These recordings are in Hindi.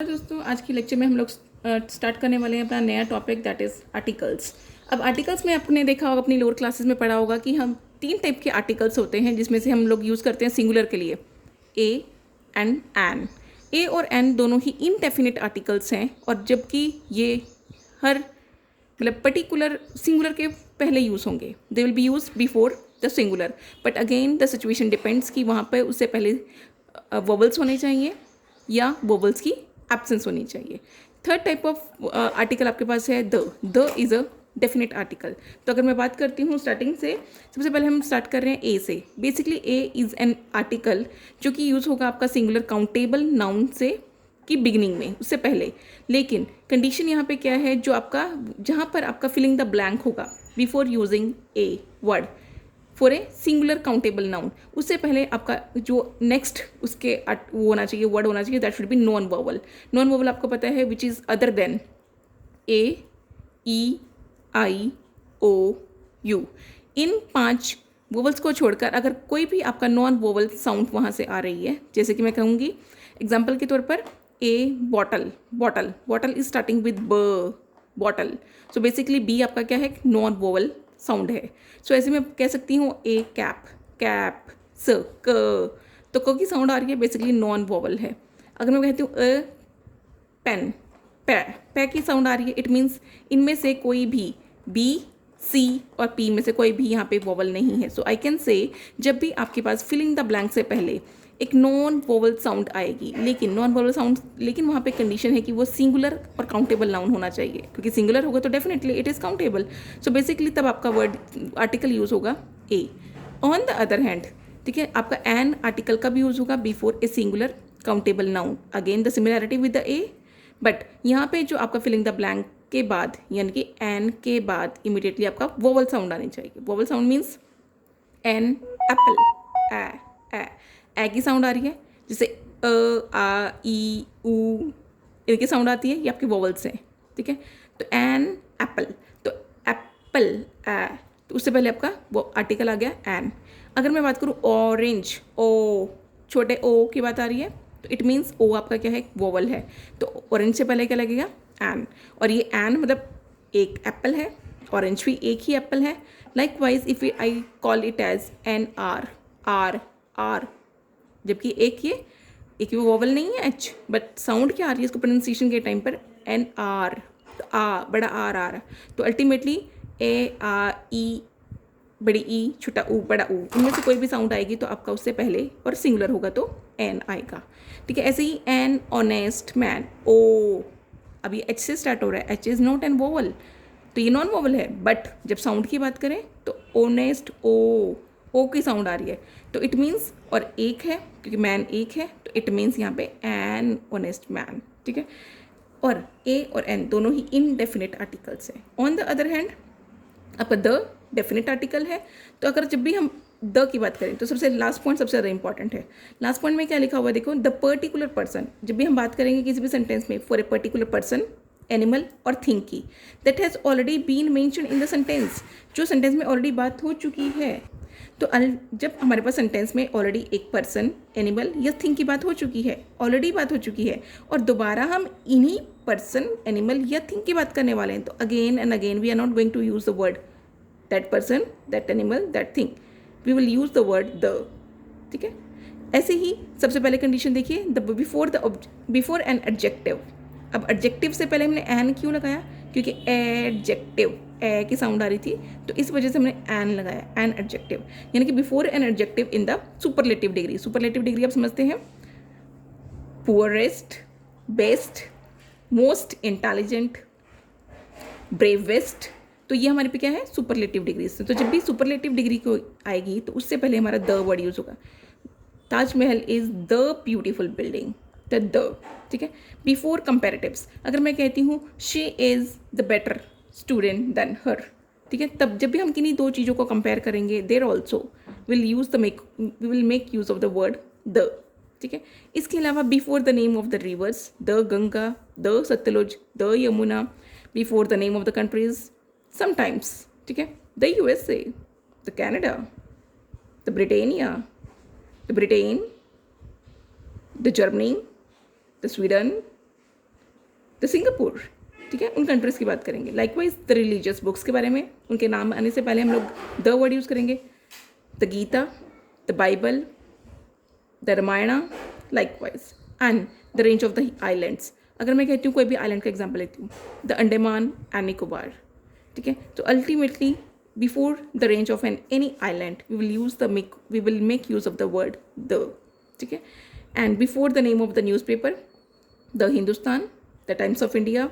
दोस्तों आज की लेक्चर में हम लोग स्टार्ट करने वाले हैं अपना नया टॉपिक दैट इज़ आर्टिकल्स। अब आर्टिकल्स में आपने देखा होगा, अपनी लोअर क्लासेस में पढ़ा होगा कि हम 3 टाइप के आर्टिकल्स होते हैं जिसमें से हम लोग यूज़ करते हैं सिंगुलर के लिए ए एंड एन। ए और एन दोनों ही इनडेफिनिट आर्टिकल्स हैं और जबकि ये हर पर्टिकुलर सिंगुलर के पहले यूज़ होंगे, they will be use before the singular, but again the situation depends कि वहाँ पर उससे पहले वोवल्स होने चाहिए या वोवल्स की एब्सेंस होनी चाहिए। थर्ड टाइप ऑफ आर्टिकल आपके पास है the is a definite article. तो अगर मैं बात करती हूँ स्टार्टिंग से, सबसे पहले हम स्टार्ट कर रहे हैं ए से। Basically A is an article जो कि यूज़ होगा आपका सिंगुलर काउंटेबल नाउन से की बिगिनिंग में, उससे पहले। लेकिन कंडीशन यहाँ पे क्या है, जो आपका जहाँ पर आपका फिलिंग द ब्लैंक होगा before using a word for a singular countable noun, उससे पहले आपका जो नेक्स्ट उसके वो होना चाहिए, वर्ड होना चाहिए, that should be non vowel. Non vowel आपको पता है which is other than A, E, I, O, U. इन 5 वोवल्स को छोड़कर अगर कोई भी आपका नॉन वोवल साउंड वहाँ से आ रही है, जैसे कि मैं कहूँगी एग्जाम्पल के तौर पर a bottle, bottle bottle is starting with ब, बॉटल। सो बेसिकली बी आपका क्या है, नॉन वोवल साउंड है। सो ऐसे में कह सकती हूँ ए कैप, कैप, स, क, तो क की साउंड आ रही है, बेसिकली नॉन वोवल है। अगर मैं कहती हूँ अ पेन, पै, पै की साउंड आ रही है, इट मीन्स इनमें से कोई भी बी, सी और पी में से कोई भी यहाँ पे वोवल नहीं है। सो आई कैन से जब भी आपके पास फिलिंग द ब्लैंक से पहले एक नॉन वोवल साउंड आएगी, लेकिन नॉन वोवल साउंड, लेकिन वहाँ पे कंडीशन है कि वो सिंगुलर और काउंटेबल नाउन होना चाहिए, क्योंकि सिंगुलर होगा तो definitely it is countable. So basically तब आपका वर्ड आर्टिकल यूज़ होगा ए। ऑन द अदर हैंड, ठीक है, आपका एन आर्टिकल कब यूज़ होगा, before a singular countable noun. Again the similarity with the A, but यहाँ पे जो आपका फिलिंग द ब्लैंक के बाद यानी कि एन के बाद इमीडिएटली आपका वोवल साउंड आनी चाहिए। Vowel sound means an, apple, A की साउंड आ रही है, जैसे अ, आ, ई, ऊ, इनकी साउंड आती है, ये आपके वोवल्स हैं, ठीक है। तो एन एप्पल, तो एप्पल ए, तो उससे पहले आपका वो आर्टिकल आ गया एन। अगर मैं बात करूँ ऑरेंज, ओ, छोटे ओ की बात आ रही है, तो इट मीन्स ओ आपका क्या है, वोवल है। तो ऑरेंज से पहले क्या लगेगा, एन। और ये एन मतलब एक एप्पल है, ऑरेंज भी एक ही एप्पल है। Likewise if I call it as an R, R, R, जबकि एक भी वोवल नहीं है एच, बट साउंड क्या आ रही है इसको प्रोनाउंसिएशन के टाइम पर, एन आर, तो आ, बड़ा आर आ रहा है। तो अल्टीमेटली ए, आ, ई, बड़ी ई, छोटा ऊ, बड़ा ऊ, इनमें से कोई भी साउंड आएगी तो आपका उससे पहले, और सिंगुलर होगा तो एन आएगा, ठीक है। ऐसे ही एन ऑनेस्ट मैन, ओ, अब ये एच से स्टार्ट हो रहा है, H is not an vowel, तो ये नॉन वोवल है। बट जब साउंड की बात करें तो ऑनेस्ट, ओ की साउंड आ रही है, तो इट मीन्स, और एक है क्योंकि मैन एक है, तो इट मीन्स यहाँ पे एन ऑनेस्ट मैन, ठीक है। और ए और एन दोनों ही इनडेफिनिट आर्टिकल्स हैं। ऑन द अदर हैंड आपका द डेफिनेट आर्टिकल है। तो अगर जब भी हम द की बात करें तो सबसे लास्ट पॉइंट सबसे ज़्यादा इंपॉर्टेंट है। लास्ट पॉइंट में क्या लिखा हुआ है, देखो, द पर्टिकुलर पर्सन। जब भी हम बात करेंगे किसी भी सेंटेंस में for a particular person, animal और थिंग की, that has already been mention in the sentence, जो सेंटेंस में ऑलरेडी बात हो चुकी है। तो जब हमारे पास सेंटेंस में ऑलरेडी एक पर्सन, एनिमल या थिंग की बात हो चुकी है, ऑलरेडी बात हो चुकी है, और दोबारा हम इन्हीं पर्सन, एनिमल या थिंग की बात करने वाले हैं, तो again and again we are not going to use the word that person, that animal, that thing, we will use the word the, ठीक है। ऐसे ही सबसे पहले कंडीशन देखिए, द बिफोर एन एडजेक्टिव। अब एडजेक्टिव से पहले हमने एन क्यों लगाया, क्योंकि एडजेक्टिव, ए की साउंड आ रही थी, तो इस वजह से हमने एन लगाया, एन एडजेक्टिव, यानी कि before an adjective in the superlative degree. Superlative degree आप समझते हैं, poorest, best, most intelligent, bravest, तो ये हमारे पे क्या है, सुपरलेटिव डिग्री से। तो जब भी सुपरलेटिव डिग्री को आएगी तो उससे पहले हमारा द वर्ड यूज होगा। Taj Mahal is the beautiful building, the, ठीक है। बिफोर कंपेरेटिव्स, अगर मैं कहती हूँ she is the better student than her, ठीक है, तब जब भी हम किन्हीं दो चीज़ों को कंपेयर करेंगे, there also will make use of the word the, ठीक है। इसके अलावा before the name of the rivers, the Ganga, the Sutlej, the Yamuna, before the name of the countries sometimes, ठीक है, the USA, the Canada, the Britannia, the Britain, the Germany, the Sweden, the Singapore, ठीक है, उन कंट्रीज़ की बात करेंगे। लाइकवाइज द रिलीजियस बुक्स के बारे में, उनके नाम आने से पहले हम लोग द वर्ड यूज़ करेंगे। The Gita, the Bible, the Ramayana, likewise and the range of the islands. अगर मैं कहती हूँ कोई भी आइलैंड का एग्जाम्पल लेती हूँ, द अंडमान एंड निकोबार, ठीक है। तो ultimately before the range of any island we will make use of the word the, ठीक है। And before the name of the newspaper, the Hindustan, the Times of India,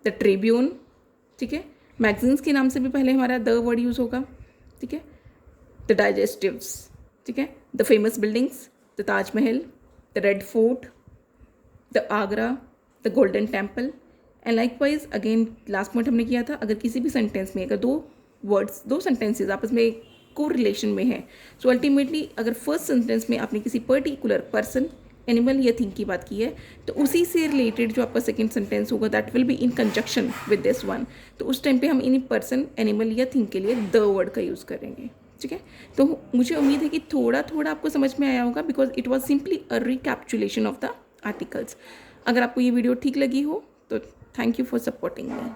the Tribune, ठीक है। मैगजीन्स के नाम से भी पहले हमारा द वर्ड यूज़ होगा, ठीक है। द डाइजेस्टिव्स, ठीक है। The famous buildings, the Taj Mahal, the red fort, the Agra, the golden temple and likewise again last point हमने किया था, अगर किसी भी सेंटेंस में अगर दो सेंटेंसेज आपस में को रिलेशन में है, सो अल्टीमेटली अगर फर्स्ट सेंटेंस में आपने किसी पर्टिकुलर पर्सन, एनिमल या थिंग की बात की है, तो उसी से रिलेटेड जो आपका सेकंड सेंटेंस होगा that will be in conjunction with this one. तो उस टाइम पे हम इन पर्सन, एनिमल या थिंग के लिए द वर्ड का यूज़ करेंगे, ठीक है। तो मुझे उम्मीद है कि थोड़ा थोड़ा आपको समझ में आया होगा, because it was simply a recapitulation of the articles. अगर आपको ये वीडियो ठीक लगी हो तो thank you for supporting me.